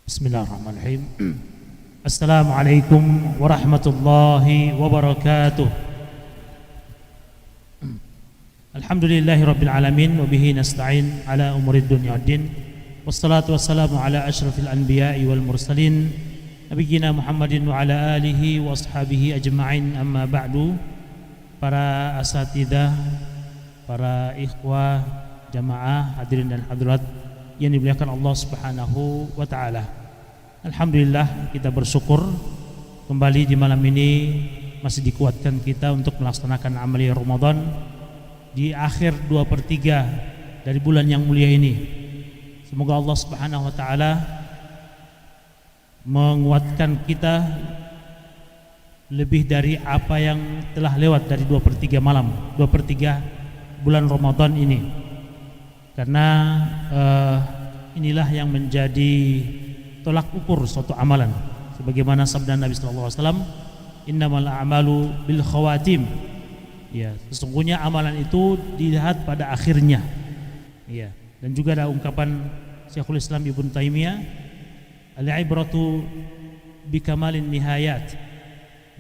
Bismillahirrahmanirrahim. Assalamualaikum warahmatullahi wabarakatuh. Alhamdulillahi rabbil alamin wa bihi nasta'in ala umurid dunya waddin. Wassalatu wassalamu ala asyrafil anbiya'i wal mursalin nabiyyina Muhammadin wa ala alihi wa ashabihi ajma'in, amma ba'du. Para asatidzah, para ikhwah, jamaah, hadirin dan hadirat yang dimuliakan Allah Subhanahu wa taala. Alhamdulillah, kita bersyukur kembali di malam ini masih dikuatkan kita untuk melaksanakan amalia Ramadan di akhir 2/3 dari bulan yang mulia ini. Semoga Allah Subhanahu wa taala menguatkan kita lebih dari apa yang telah lewat dari 2/3 malam, 2/3 bulan Ramadan ini. Karena inilah yang menjadi tolak ukur suatu amalan, sebagaimana sabda Nabi sallallahu alaihi wasallam, innamal a'malu bil khawatim. Ya, sesungguhnya amalan itu dilihat pada akhirnya. Ya, dan juga ada ungkapan Syekhul Islam Ibnu Taimiyah, al-ibratu bikamalin nihayat.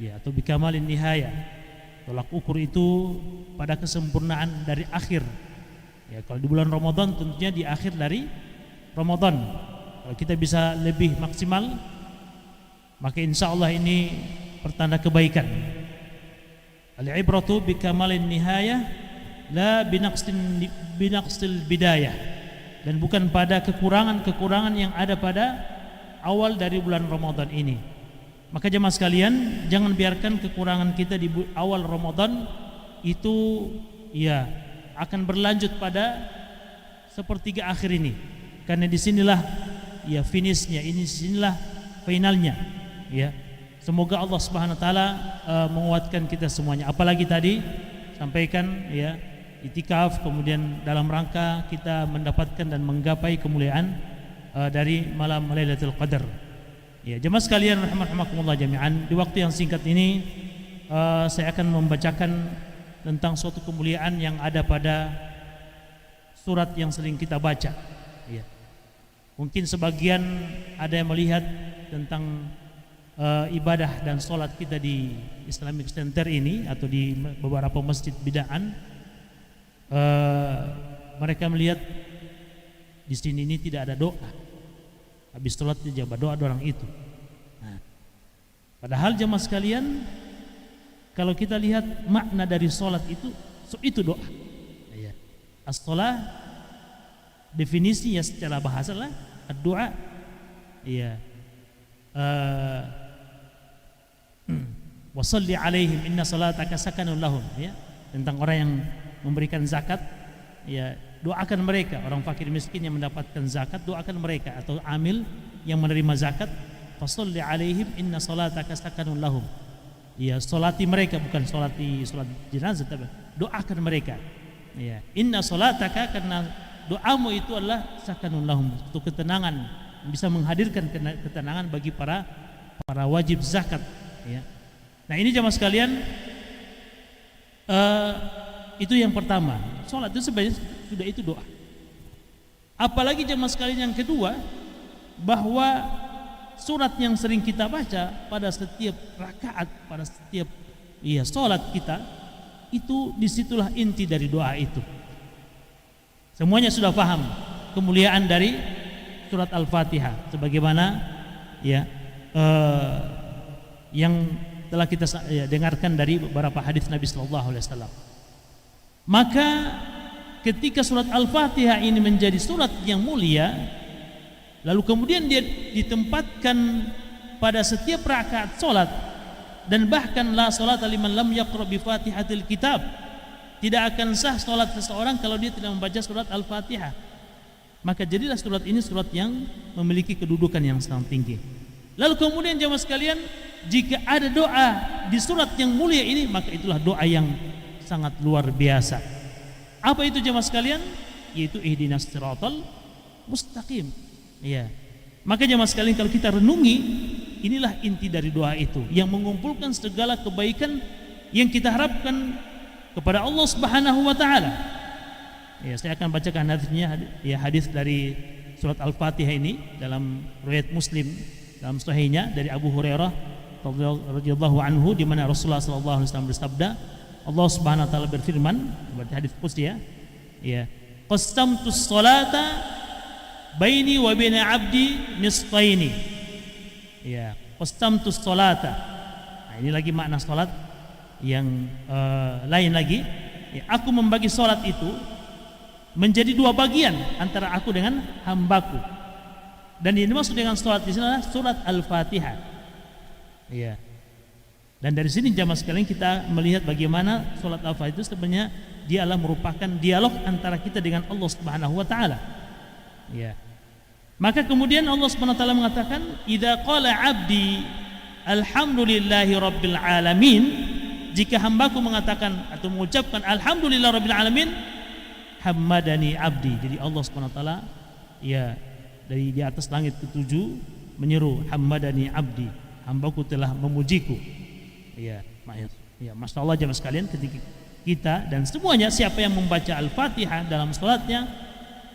Ya, atau bikamalin nihaya. Tolak ukur itu pada kesempurnaan dari akhir. Ya, kalau di bulan Ramadan tentunya di akhir dari Ramadan. Kalau kita bisa lebih maksimal, maka insya Allah ini pertanda kebaikan. Al-ibratu bikamalin nihayah la binaqsil bidayah. Dan bukan pada kekurangan-kekurangan yang ada pada awal dari bulan Ramadan ini. Maka jemaah sekalian, jangan biarkan kekurangan kita di awal Ramadan itu ya akan berlanjut pada sepertiga akhir ini. Karena disinilah ya finishnya, ini sinilah finalnya. Ya, semoga Allah Subhanahu Wa Taala menguatkan kita semuanya. Apalagi tadi sampaikan ya itikaf, kemudian dalam rangka kita mendapatkan dan menggapai kemuliaan dari malam Lailatul Qadar. Ya, jemaah sekalian rahimakumullah jami'an, di waktu yang singkat ini saya akan membacakan tentang suatu kemuliaan yang ada pada surat yang sering kita baca. Ya. Mungkin sebagian ada yang melihat tentang ibadah dan sholat kita di Islamic Center ini atau di beberapa masjid bid'ah. Mereka melihat di sini ini tidak ada doa. Habis sholat dijawab doa orang itu. Nah, padahal jemaah sekalian, kalau kita lihat makna dari sholat itu doa. Ya. As-sholah definisinya secara bahasa lah doa. Ya. Wa shalli alaihim inna salataka sakanun lahum. Ya. Tentang orang yang memberikan zakat, ya, doakan mereka. Orang fakir miskin yang mendapatkan zakat, doakan mereka. Atau amil yang menerima zakat, fa shalli alaihim inna salataka sakanun lahum. Ya, salati mereka, bukan salat jenazah, tapi doakan mereka. Ya, inna salataka, karena doamu itu adalah sakanun lahum, itu ketenangan, bisa menghadirkan ketenangan bagi para wajib zakat. Ya. Nah, ini jemaah sekalian, itu yang pertama. Salat itu sebenarnya sudah itu doa. Apalagi jemaah sekalian yang kedua, bahwa surat yang sering kita baca pada setiap rakaat, pada setiap salat kita, itu disitulah inti dari doa itu. Semuanya sudah paham kemuliaan dari surat Al-Fatihah, sebagaimana ya yang telah kita dengarkan dari beberapa hadis Nabi Sallallahu Alaihi Wasallam. Maka ketika surat Al-Fatihah ini menjadi surat yang mulia, lalu kemudian dia ditempatkan pada setiap rakaat solat, dan bahkan la salata liman lam yaqra bi Fatihatil Kitab, tidak akan sah solat seseorang kalau dia tidak membaca surat Al-Fatihah. Maka jadilah surat ini surat yang memiliki kedudukan yang sangat tinggi. Lalu kemudian jemaah sekalian, jika ada doa di surat yang mulia ini, maka itulah doa yang sangat luar biasa. Apa itu jemaah sekalian? Yaitu ihdinas siratal mustaqim. Ya. Maka jemaah sekalian, kalau kita renungi, inilah inti dari doa itu yang mengumpulkan segala kebaikan yang kita harapkan kepada Allah Subhanahu wa taala. Ya, saya akan bacakan hadisnya, ya, hadis dari surat Al-Fatihah ini dalam riwayat Muslim dalam sahihnya dari Abu Hurairah radhiyallahu anhu, di mana Rasulullah sallallahu alaihi wasallam bersabda, Allah Subhanahu wa taala berfirman, berarti hadis qudsi ya, qasamtus salata baini wa baina 'abdi nisfaini. Ya, qasamtus salata. Nah, ini lagi makna salat yang lain lagi. Ya, aku membagi salat itu menjadi dua bagian antara aku dengan hambaku. Dan ini maksud dengan salat di sini adalah surat Al-Fatihah. Ya. Dan dari sini jamaah sekalian kita melihat bagaimana salat Al-Fatihah itu sebenarnya dia adalah merupakan dialog antara kita dengan Allah Subhanahu wa taala. Ya. Maka kemudian Allah Subhanahu wa taala mengatakan, "Idza qala 'abdi alhamdulillahi rabbil alamin," jika hambaku mengatakan atau mengucapkan alhamdulillah rabbil alamin, hammadani abdi. Jadi Allah Subhanahu wa taala ya dari di atas langit ketujuh menyeru hammadani abdi, hambaku telah memujiku. Ya, Masya Allah jemaah sekalian, ketika kita dan semuanya siapa yang membaca Al-Fatihah dalam salatnya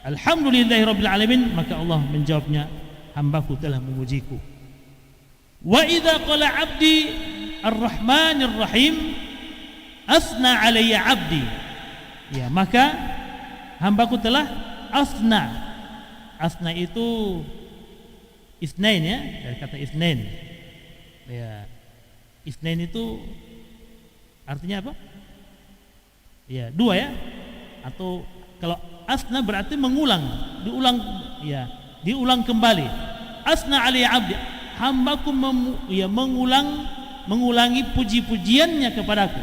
alhamdulillahirabbil alamin, maka Allah menjawabnya hambaku telah memujiku. Wa idza qala abdi ar-rahmanir rahim asna alayya abdi. Ya, maka hambaku telah asna itu isnain ya, dari kata isnain. Ya, isnain itu artinya apa? Ya, dua ya. Atau kalau asna berarti mengulang, diulang kembali. Asna alayya abdi, hambaku mengulangi puji-pujiannya kepadaku.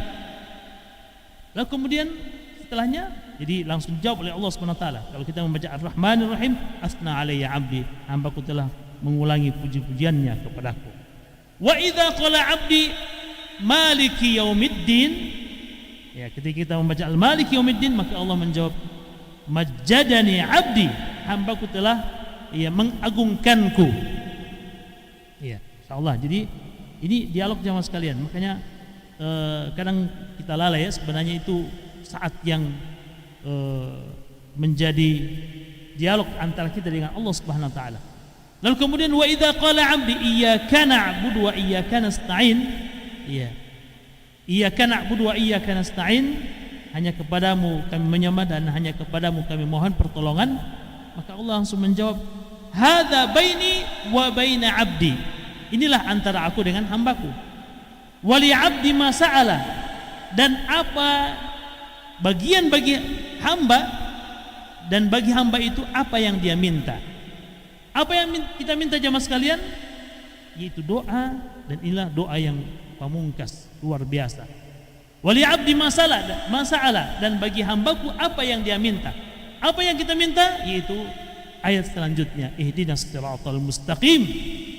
Lalu kemudian setelahnya jadi langsung jawab oleh Allah Subhanahu wa taala. Kalau kita membaca Ar-Rahmanir Rahim, asna alayya abdi, hambaku telah mengulangi puji-pujiannya kepadaku. Wa idza qala abdi maliki yaumiddin, ya, ketika kita membaca Al-Maliki yaumiddin, maka Allah menjawab majjadani abdi, hambaku telah mengagungkanku. Ya, insyaallah. Jadi ini dialog jamaah sekalian. Makanya kadang kita lalai ya, sebenarnya itu saat yang menjadi dialog antara kita dengan Allah Subhanahu wa taala. Lalu kemudian wa idza qala 'abdi iyyaka na'budu wa iyyaka nasta'in, ya, iyyaka na'budu wa iyyaka nasta'in, hanya kepadamu kami menyembah dan hanya kepadamu kami mohon pertolongan, maka Allah langsung menjawab hadza baini wa baina 'abdi, inilah antara aku dengan hambaku. Wali 'abdi ma sa'ala, dan apa bagian bagi hamba, dan bagi hamba itu apa yang dia minta. Apa yang kita minta jamaah sekalian? Yaitu doa, dan inilah doa yang pamungkas luar biasa. Wali 'abdi ma sa'ala, dan bagi hambaku apa yang dia minta. Apa yang kita minta? Yaitu ayat selanjutnya, ihdinas siratal mustaqim,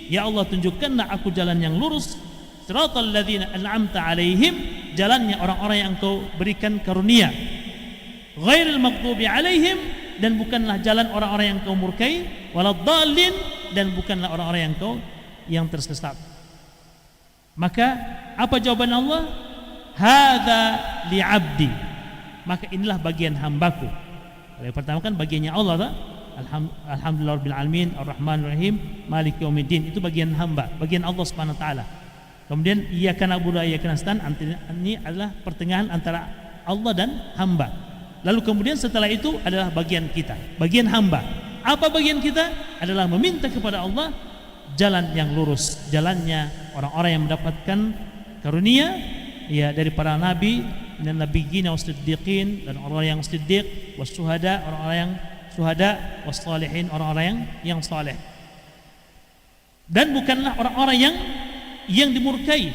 ya Allah tunjukkanlah aku jalan yang lurus, siratal ladzina an'amta alaihim, jalannya orang-orang yang Engkau berikan karunia, ghairil maghdubi alaihim, dan bukanlah jalan orang-orang yang Engkau murkai, waladdallin, dan bukanlah orang-orang yang Engkau yang tersesat. Maka apa jawaban Allah? Hadza li'abdi, maka inilah bagian hambaku. Yang pertama kan bagiannya Allah, alhamdulillahirabbil alamin, arrahmanir rahim, maliki yaumiddin, itu bagian hamba, bagian Allah Subhanahu wa taala. Kemudian iyyaka na'budu wa iyyaka nasta'in, ini adalah pertengahan antara Allah dan hamba. Lalu kemudian setelah itu adalah bagian kita, bagian hamba. Apa bagian kita? Adalah meminta kepada Allah jalan yang lurus, jalannya orang-orang yang mendapatkan karunia ya dari para nabi dan nabiyyin was-siddiqin, dan orang-orang yang siddiq, was-syuhada, orang-orang yang syuhada, was-salihin, orang-orang yang saleh. Dan bukanlah orang-orang yang dimurkai,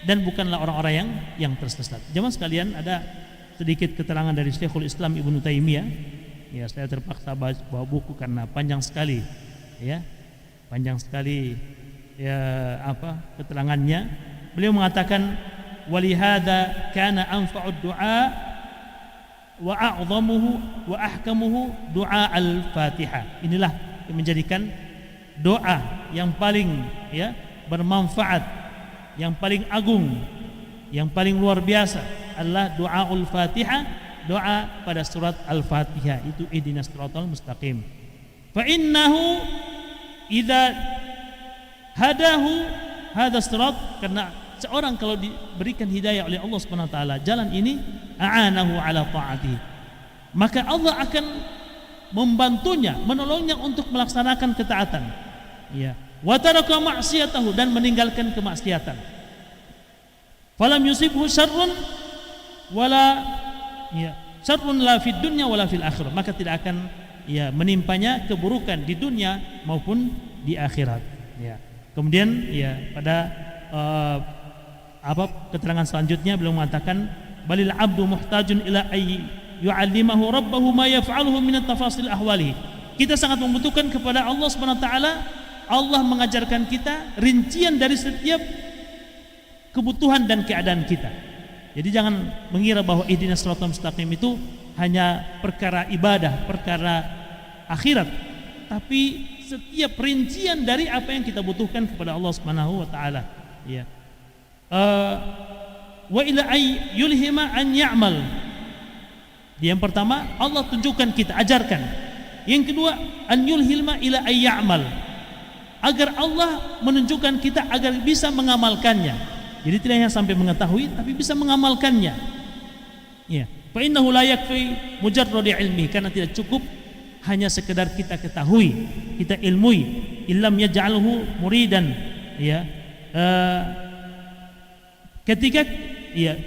dan bukanlah orang-orang yang tersesat. Jemaah sekalian, ada sedikit keterangan dari Syekhul Islam Ibnu Taimiyah. Ya, saya terpaksa bawa buku karena panjang sekali. Ya, panjang sekali ya keterangannya. Beliau mengatakan walihada kana anfa'ud du'a wa a'zamuhu wa ahkamuhu du'a al-Fatihah. Inilah yang menjadikan doa yang paling bermanfaat, yang paling agung, yang paling luar biasa adalah doaul Fatihah, doa pada surat Al-Fatihah, itu ihdinas siratal mustaqim. Fa innahu idza hadahu hadha sirat, karena seorang kalau diberikan hidayah oleh Allah Subhanahu wa taala jalan ini, a'anahu ala ta'atihi, maka Allah akan membantunya, menolongnya untuk melaksanakan ketaatan. Ya. Wa taraka ma'siyatahu, dan meninggalkan kemaksiatan. Falam yusibhu syarrun wala syarrun la fid dunya wala fil akhirah, maka tidak akan menimpanya keburukan di dunia maupun di akhirat. Ya. Kemudian pada keterangan selanjutnya beliau mengatakan, balil abdu muhtajun ila ay yu'allimahu rabbahu ma yaf'aluhu min tafasil ahwalihi. Kita sangat membutuhkan kepada Allah Subhanahu wa taala. Allah mengajarkan kita rincian dari setiap kebutuhan dan keadaan kita. Jadi jangan mengira bahwa ihdinas siratal mustaqim itu hanya perkara ibadah, perkara akhirat, tapi setiap rincian dari apa yang kita butuhkan kepada Allah Subhanahu wa taala. Ya. Wa ila ay yulhima an ya'mal. Yang pertama, Allah tunjukkan kita, ajarkan. Yang kedua, an yulhilma ila ay ya'mal, agar Allah menunjukkan kita agar bisa mengamalkannya. Jadi tidak hanya sampai mengetahui, tapi bisa mengamalkannya. Ya. Fa innahu la yakfi mujarrad ilmi, karena tidak cukup hanya sekedar kita ketahui, kita ilmui, illam yaj'alhu muridan. Ya. Ketika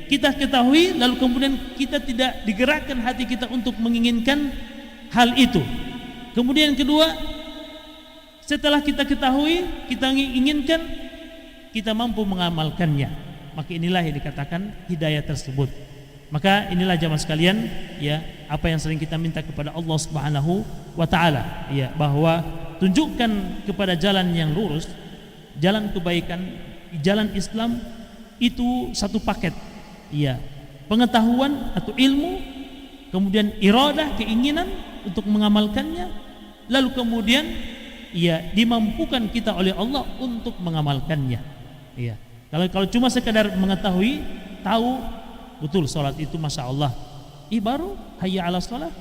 kita ketahui lalu kemudian kita tidak digerakkan hati kita untuk menginginkan hal itu. Kemudian kedua, setelah kita ketahui, kita inginkan, kita mampu mengamalkannya, maka inilah yang dikatakan hidayah tersebut. Maka inilah jamaah sekalian, apa yang sering kita minta kepada Allah Subhanahu wa taala, bahwa tunjukkan kepada jalan yang lurus, jalan kebaikan, jalan Islam itu satu paket. Pengetahuan atau ilmu, kemudian iradah, keinginan untuk mengamalkannya, lalu kemudian dimampukan kita oleh Allah untuk mengamalkannya. Kalau cuma sekedar mengetahui, tahu betul salat itu masya Allah, baru hayya ala salat,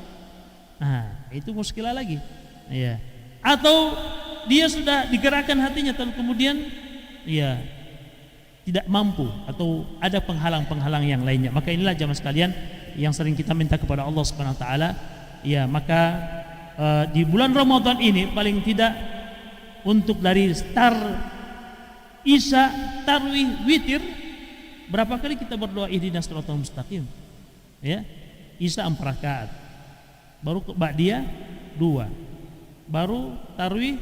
itu muskilah lagi. Atau dia sudah digerakkan hatinya, tapi kemudian tidak mampu atau ada penghalang-penghalang yang lainnya. Maka inilah jamaah sekalian yang sering kita minta kepada Allah Subhanahu wa taala. Maka di bulan Ramadan ini paling tidak untuk dari star Isya, Tarwih, Witir, berapa kali kita berdoa ihdinas siratal mustaqim? Isya 4 rakaat, baru Ba'diyah 2, baru Tarwih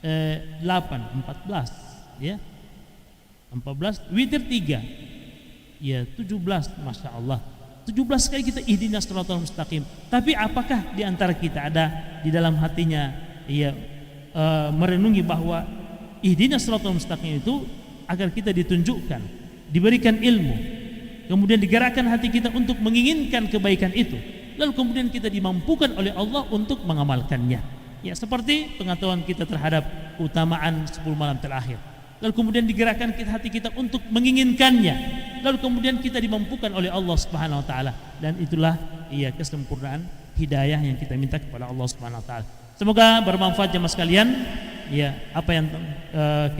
8, 14, 14, Witir 3, 17, masya Allah. 17 kali kita ihdinas siratal mustaqim. Tapi apakah di antara kita ada di dalam hatinya merenungi bahwa ihdinas siratal mustaqim itu agar kita ditunjukkan, diberikan ilmu, kemudian digerakkan hati kita untuk menginginkan kebaikan itu, lalu kemudian kita dimampukan oleh Allah untuk mengamalkannya. Seperti pengetahuan kita terhadap keutamaan 10 malam terakhir, lalu kemudian digerakkan hati kita untuk menginginkannya, lalu kemudian kita dimampukan oleh Allah Subhanahu wa taala, dan itulah kesempurnaan hidayah yang kita minta kepada Allah Subhanahu wa taala. Semoga bermanfaat jemaah sekalian. Apa yang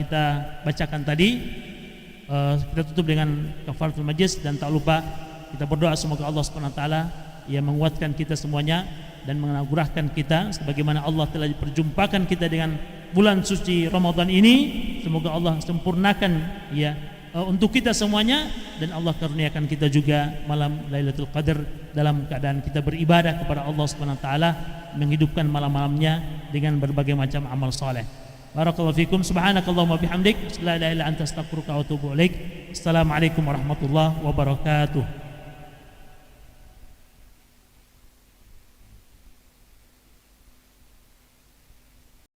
kita bacakan tadi, kita tutup dengan kafaratul majlis, dan tak lupa kita berdoa semoga Allah Subhanahu wa taala menguatkan kita semuanya dan menganugerahkan kita sebagaimana Allah telah diperjumpakan kita dengan bulan suci Ramadan ini. Semoga Allah sempurnakan untuk kita semuanya, dan Allah karuniakan kita juga malam Lailatul Qadar dalam keadaan kita beribadah kepada Allah Subhanahu wa taala, menghidupkan malam-malamnya dengan berbagai macam amal saleh. Barakallahu fikum, subhanakallahumma bihamdik, la ilaha illa anta astaghfiruka wa atubu ilaik. Assalamualaikum warahmatullahi wabarakatuh.